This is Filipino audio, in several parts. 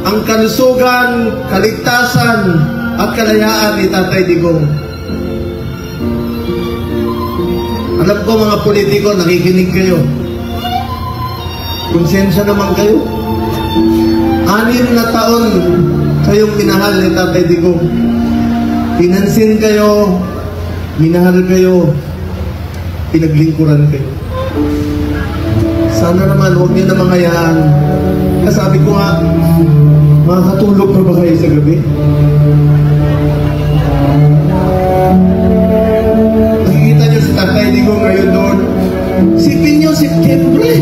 ang kalusugan, kaligtasan at kalayaan ni Tatay Digong. Alam ko mga politiko, nakikinig kayo. Konsensya naman kayo. 6 na taon kayong minahal ni Tatay Digong. Pinansin kayo, minahal kayo, pinaglingkuran kayo. Sana naman, huwag niyo na mangayaan. Kasabi ko nga, makakatulog na ba kayo sa gabi? Nakikita niyo si Tatay Digong ngayon doon. Sipin niyo, September.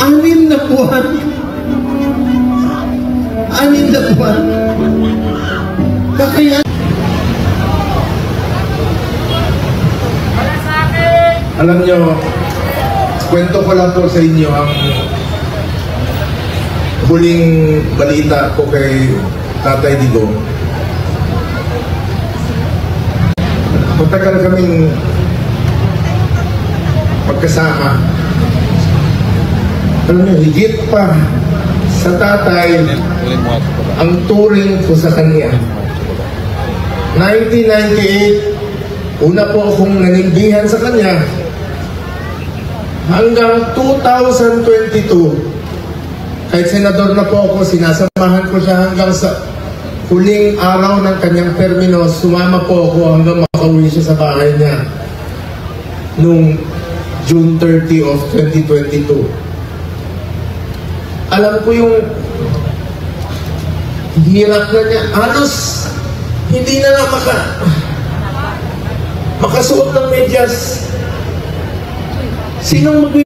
6 na buwan. 6 na buwan. Kaya alam niyo, kwento ko lang po sa inyo ang huling balita ko kay Tatay Digong. Matagal kaming magkasama. Alam niyo, higit pa sa tatay ang turing ko sa kanya. 1998, una po akong nanimbihan sa kanya. Hanggang 2022, kahit senador na po ako, sinasamahan ko siya hanggang sa huling araw ng kanyang termino. Sumama po ako hanggang makauwi siya sa bahay niya noong June 30 of 2022. Alam ko yung hirap na niya. Halos hindi na lang makasuot ng medyas. Sinong mag-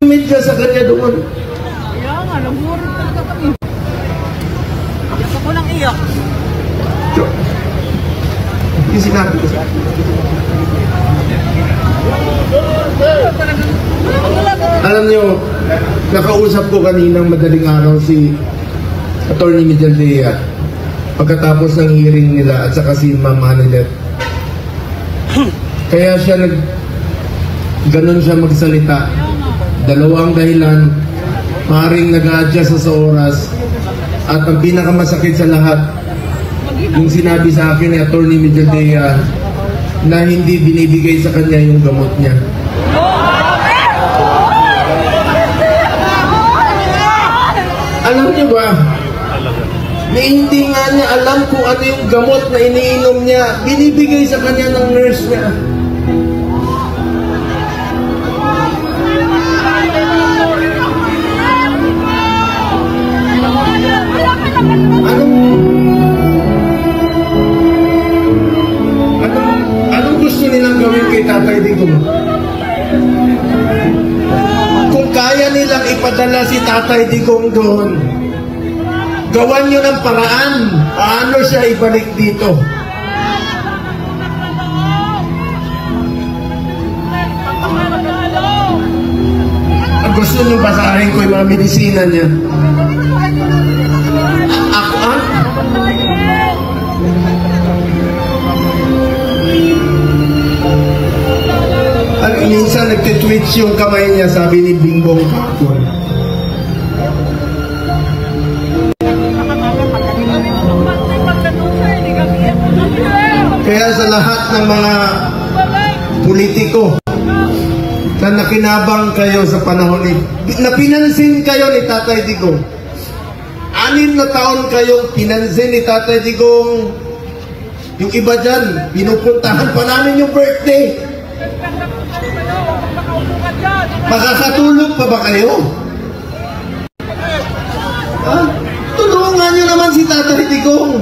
medyas sa kanya doon? Kaya nga, nagmurot talaga kami. Iyak ako ng iyak. Yung sinabi ko sa akin. Alam niyo, nakausap ko kaninang madaling araw si Atty. Mijaldea pagkatapos ng hearing nila at saka si Ma'am Hanilet. Kaya siya ganon siya magsalita. Dalawang dahilan, maaaring nag-a-adjust sa oras, at ang pinakamasakit sa lahat, yung sinabi sa akin ni Atty. Mijaldea na hindi binibigay sa kanya yung gamot niya. Alam niyo ba, na hindi nga niya alam kung ano yung gamot na iniinom niya, binibigay sa kanya ng nurse niya. Anong gusto nilang gawin kay Tatay Digong? Kung kaya nilang ipadala si Tatay Digong doon, gawan nyo ng paraan paano siya ibalik dito. Ang gusto nyo basahin ko yung mga medisina niya. Minsan nagtitwitch yung kamay niya, sabi ni Bingbong Kakon. Kaya sa lahat ng mga politiko na nakinabang kayo sa panahon na pinansin kayo ni Tatay Digong, 6 na taon kayong pinansin ni Tatay Digong. Yung iba dyan, pinupuntahan pa namin yung birthday. Makakatulog pa ba kayo? Ha? Tulungan nyo naman si Tatay Digong.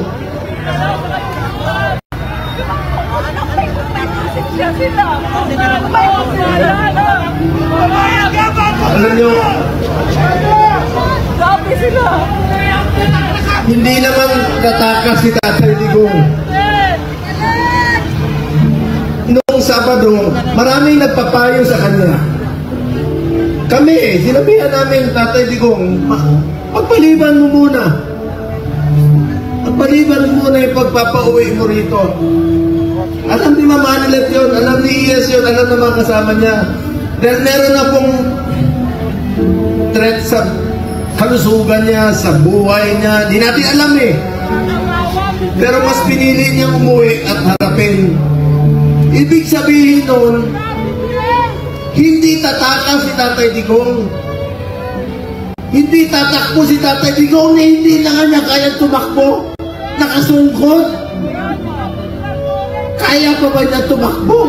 Alam nyo, hindi naman tatakas si Tatay Digong. Noong Sabado, maraming nagpapayo sa kanya. Kami, sinabihan namin, Tatay Digong, pagpaliban mo muna. Pagpaliban mo muna yung pagpapauwi mo rito. Alam ni Mama Anilet yun, alam ni Iyas yun, alam ng mga kasama niya. Dahil meron na pong threat sa kalusugan niya, sa buhay niya. Di natin alam eh. Pero mas pinili niyang umuwi at harapin. Ibig sabihin nun, hindi tatakas si Tatay Digong. Hindi tatakbo si Tatay Digong na hindi na kanya kaya tumakbo. Nakasungkot. Kaya pa ba niya tumakbo?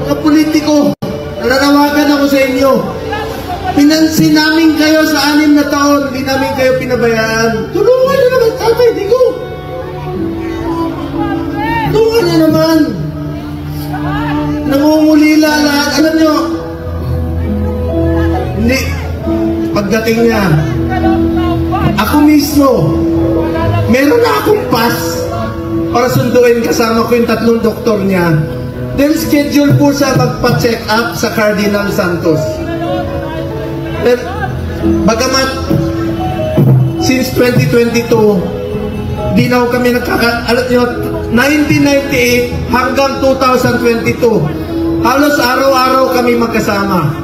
Mga politiko, nananawagan ako sa inyo. Pinansin namin kayo sa 6 na taon, hindi namin kayo pinabayaan. Tulungan niyo naman Tatay Digong. Tulungan niyo naman. Nangungulila lahat. Alam nyo, hindi, pagdating niya, ako mismo, meron na akong pass para sunduin kasama ko yung 3 doktor niya. Then schedule po siya magpa-check up sa Cardinal Santos. Then, bagamat since 2022, di na kami alam nyo, 1998 hanggang 2022, halos araw-araw kami magkasama.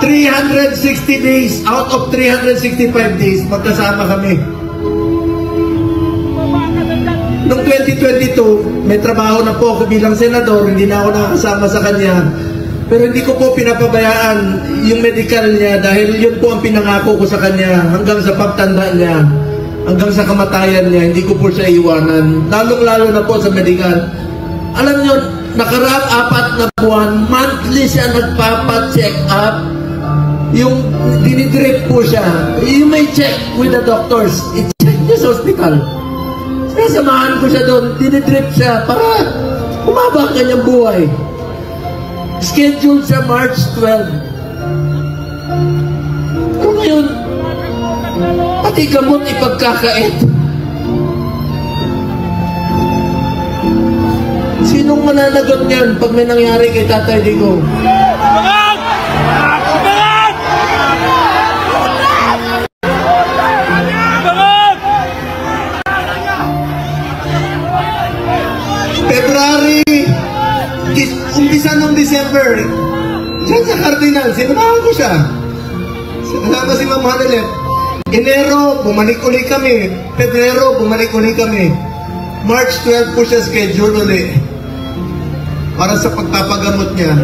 360 days out of 365 days magkasama kami. Noong 2022, may trabaho na po ako bilang senador, hindi na ako nakasama sa kanya. Pero hindi ko po pinapabayaan yung medical niya dahil yun po ang pinangako ko sa kanya hanggang sa pagtanda niya, hanggang sa kamatayan niya, hindi ko po siya iwanan. Lalong-lalo na po sa medical. Alam niyo, nakaraang 4 na buwan, monthly siya nagpapa-check up. Yung dinidrip po siya. You may check with the doctors. I-check niya sa hospital. Sinasamahan ko siya doon. Dinidrip siya para umaba ang kanyang buhay. Scheduled sa March 12. Pero ngayon, pati gamot ipagkakait. Sinong mananagot niyan pag may nangyari kay Tatay Digong? February, umpisa ng December, dyan sa Cardinal, sinamahan ko siya. Sinama si Ma'am Anilet. Enero, bumalik uli kami. Pebrero, bumalik uli kami. March 12 po siya schedule uli para sa pagpapagamot niya.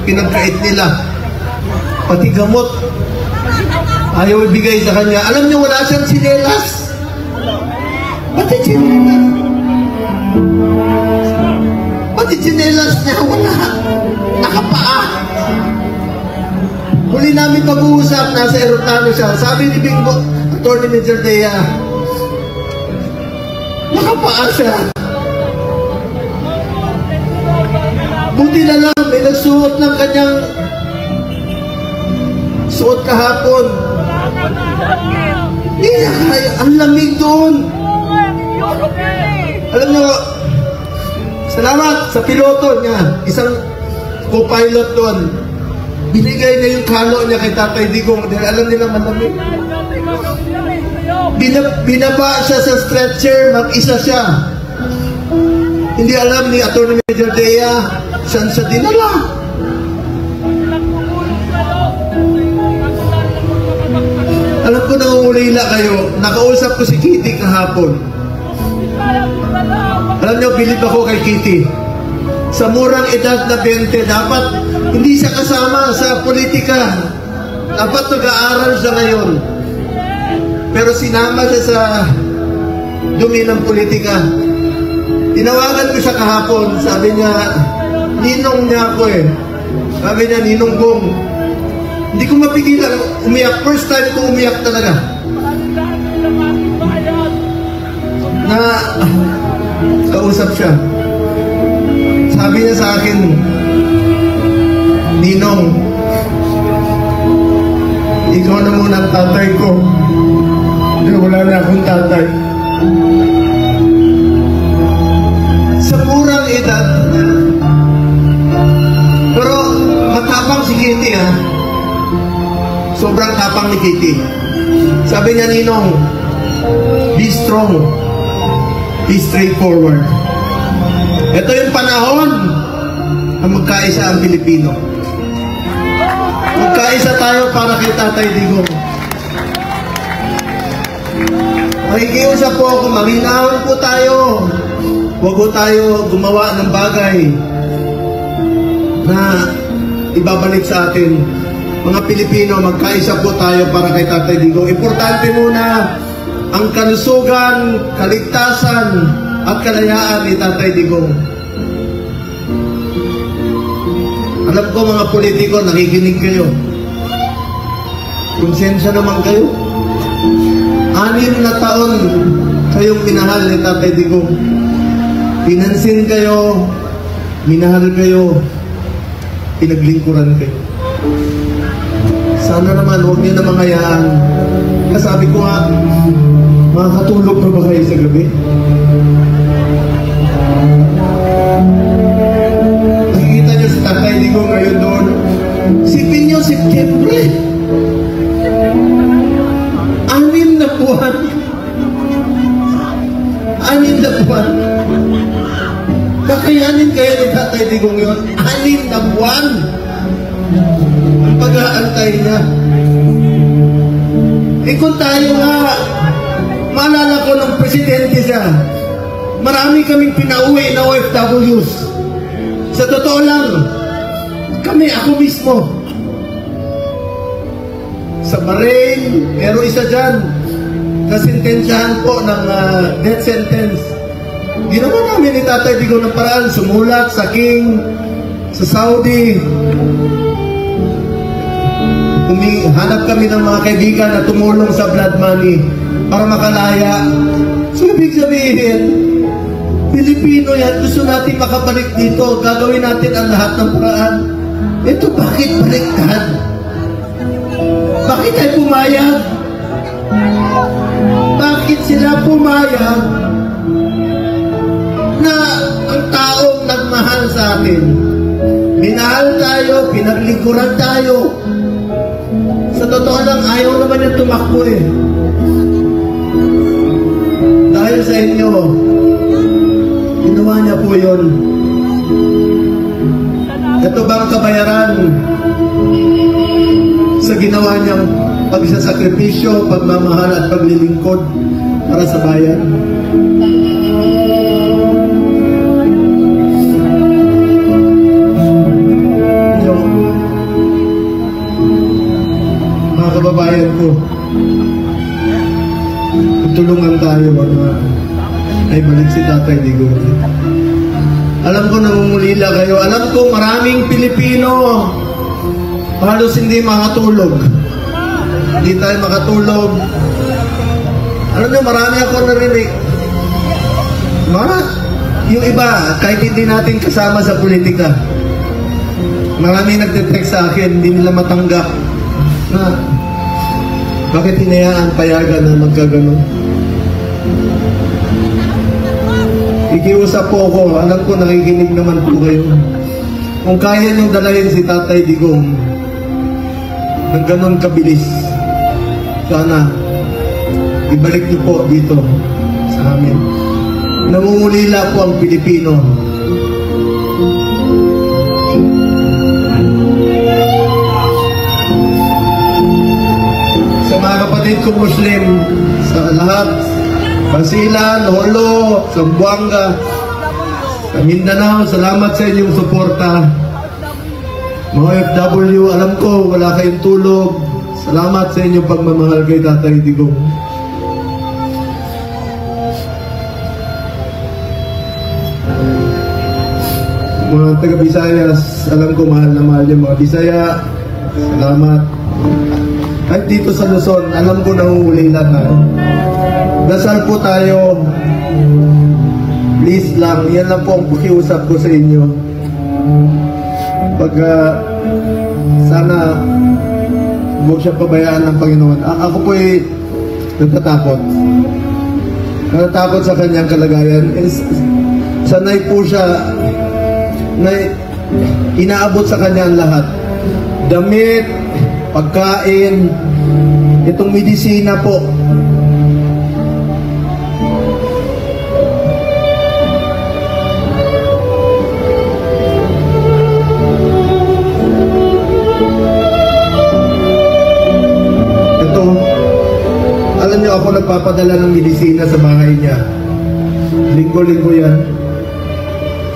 Pinagkait nila. Pati gamot, ayaw ibigay sa kanya. Alam niyo, wala siyang sinelas. Pati sinelas. Pati sinelas niya, wala. Nakapaa. Huli namin pag-uusap, nasa eroplano siya. Sabi ni Bingo, Atty. Major Dea, nakapaa siya. Buti na lang, may nagsuot ng kanyang suot kahapon. Hindi na kaya, ang lamig doon. Alam nyo, salamat sa piloto niya, isang co-pilot doon. Binigay niya yung kalo niya kay Tatay Digong dahil alam nila malamig. Binaba siya sa stretcher, mag-isa siya. Hindi alam ni Atty. Major Dea saan siya dinala. Alam ko nangungulila kayo, nakausap ko si Kitty kahapon. Alam niyo, bilib ako kay Kitty. Sa murang edad na 20, dapat hindi siya kasama sa politika. Dapat nag-aaral siya ngayon. Pero sinama siya sa dumi ng politika. Tinawagan ko siya kahapon, sabi niya, ninong niya ako eh. Sabi niya, Ninong Bong. Hindi ko mapigilan, umiyak. First time ko umiyak talaga. Na, kausap siya. Sabi niya sa akin, Ninong, ikaw na muna ang tatay ko. Wala na akong tatay. Sa murang edad, pero matapang si Kitty ha. Sobrang tapang ni Kitty. Sabi niya, Ninong, be strong, be straightforward. Ito yung panahon na magkaisa ang Pilipino. Magkaisa tayo para kay Tatay Digong. Makikiusap po ako, maminahon po tayo. Huwag po tayo gumawa ng bagay na ibabalik sa atin. Mga Pilipino, magkaisa po tayo para kay Tatay Digong. Importante muna ang kalusugan, kaligtasan, at kalayaan ni Tatay Digong. Alam ko mga politiko, nakikinig kayo. Konsensya naman kayo. 6 na taon kayong minahal ni Tatay Digong. Pinansin kayo, minahal kayo, pinaglingkuran kayo. Sana naman, huwag niyo na mangayaan. Kasabi ko nga, makakatulog na ba kayo sa gabi? Nakikita niyo si Tatay Digong ngayon doon. Sipin niyo, September. 6 na buwan. 6 na buwan. Kakayanin kayo ni Tatay Digong yun. 6 na buwan. Ang pag-aantay niya. Kung tayo nga, maalala ko nung presidente siya, marami kaming pinauwi na OFWs. Sa totoo lang, kami, ako mismo, sa Bahrain, meron isa dyan, kasintensyahan po ng death sentence. Ginawa namin ni Tatay Digong ng paraan, sumulat sa King, sa Saudi. Hanap kami ng mga kaibigan na tumulong sa blood money para makalaya. So, ibig sabihin, Pilipino yan, gusto natin makabalik dito, gagawin natin ang lahat ng paraan. Ito, bakit baliktad? Bakit ay pumayag? Bakit sila pumayag na ang taong nagmahal sa atin, minahal tayo, pinaglingkuran tayo? Sa totoo lang, ayaw naman yung tumakbo eh. Dahil sa inyo, ginawa niya po yun. Ito bang kabayaran sa ginawa niyang pagsasakripisyo, pagmamahal at paglilingkod para sa bayan? Mga kababayan ko, tulungan tayo ay balik si Tatay Digong. Alam ko nangungulila kayo. Alam ko maraming Pilipino halos hindi makatulog. Hindi tayo makatulog. Alam nyo, marami ako narinig. Yung iba, kahit hindi natin kasama sa politika, marami nagte-text sa akin, hindi nila matanggap na bakit hinayaan payagan na magkaganon. Ikiusap po ako, alam ko nakikinig naman po kayo. Kung kaya niyong dalahin si Tatay Digong ng ganon kabilis, sana ibalik niyo po dito sa amin. Nangungulila po ang Pilipino. Sa mga kapatid ko Muslim, sa lahat, Basilan, Holo, Zamboanga, sa Mindanao, salamat sa inyong suporta. Mga FW, alam ko wala kayong tulog. Salamat sa inyong pagmamahal kay Tatay Digong. Mga taga Visayas, alam ko mahal na mahal yung mga Bisaya. Salamat. Kahit dito sa Luzon, alam ko nahuhuli lahat. Dasal po tayo. Please lang, yan lang po ang pakiusap ko sa inyo. Pag sana huwag siya pabayaan ng Panginoon. Ako po ay natatakot. Natatakot sa kanyang kalagayan. Sanay po siya na inaabot sa kanya ang lahat. Damit, pagkain, itong medisina po. Alam niyo, ako nagpapadala ng medisina sa bahay niya. Linggo-linggo yan.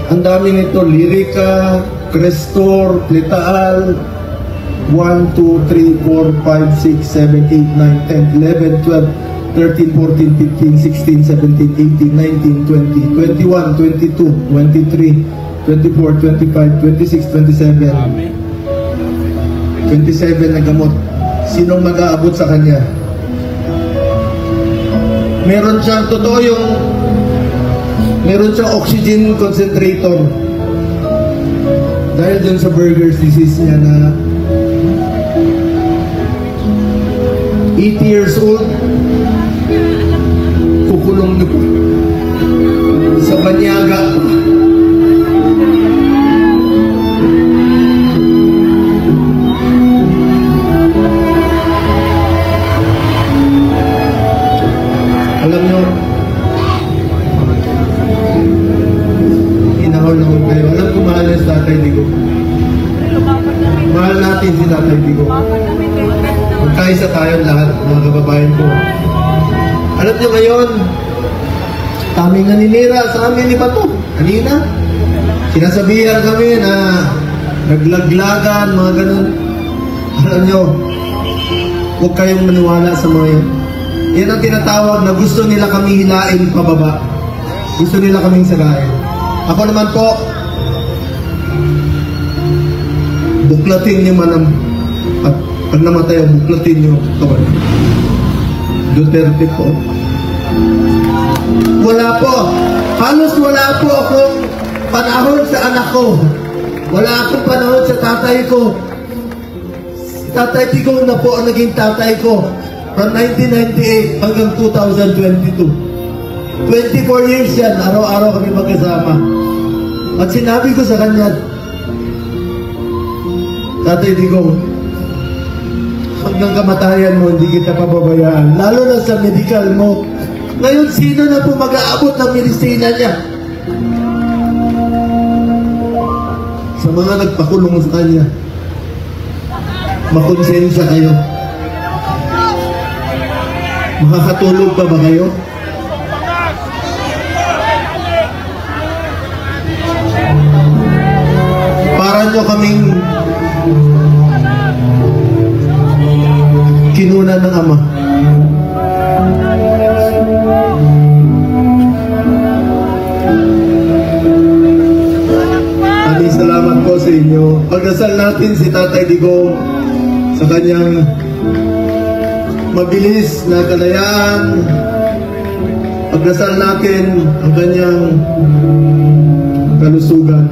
Ang dami nito, Lyrica, Crestor, Pletaal, 1, 2, 3, 4, 5, 6, 7, 8, 9, 10, 11, 12, 13, 14, 15, 16, 17, 18, 19, 20, 21, 22, 23, 24, 25, 26, 27. 27 na gamot. Sinong mag-aabot sa kanya? Meron siyang, totoo yung, meron siyang oxygen concentrator. Dahil dun sa Buerger's disease niya na 80 years old, kukulong na po sa banyaga. Alam nyo, inahol naman kayo. Alam ko mahal na si Tatay Digo. Mahal natin si Tatay Digo. Magkaisa tayo lahat, mga kababayan ko. Alam nyo ngayon, kami naninira sa amin ni Bato. Kanina, sinasabihan kami na naglaglagan, mga ganun. Alam nyo, huwag kayong maniwala sa mga yan. Yan ang tinatawag na gusto nila kami hilain pababa. Gusto nila kaming sagain. Ako naman po, buklatin niyo man at pag namatay, buklatin niyo kawan. Duterte po. Wala po. Halos wala po akong panahon sa anak ko. Wala akong panahon sa tatay ko. Si Tatay Digo na po ang naging tatay ko. From 1998 hanggang 2022. 24 years yan, araw-araw kami magkasama. At sinabi ko sa kanya, Tatay Digo, hanggang kamatayan mo, hindi kita pababayaan. Lalo na sa medical mo. Ngayon, sino na po mag-aabot ng medisina niya? Sa mga nagpakulong sa kanya, makonsensya kayo. Makakatulog pa ba kayo? Para nyo kaming kinunan ng Ama. Maraming salamat po sa inyo. Pagdasal natin si Tatay Digo sa kanyang mabilis na kalayaan. Pagdasal natin ang kanyang kalusugan.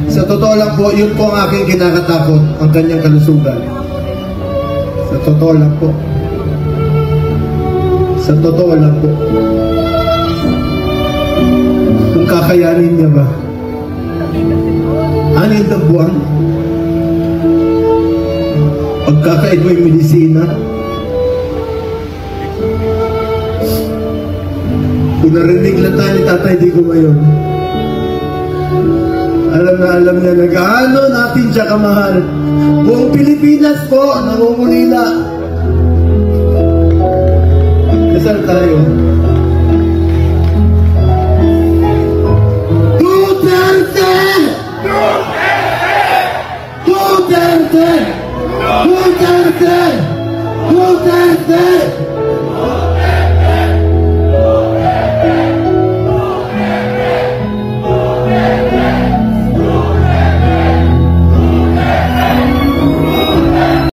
Sa totoo lang po, yun po ang aking kinakatakot, ang kanyang kalusugan. Sa totoo lang po. Sa totoo lang po. Kung kakayanin niya ba? 6 na buwan? Pagkakain mo yung medisina? Kung narinig lang tayo ni Tatay Digo ngayon, alam niya na gaano natin siya kamahal. Buong Pilipinas po, nangungulila. Dasal tayo.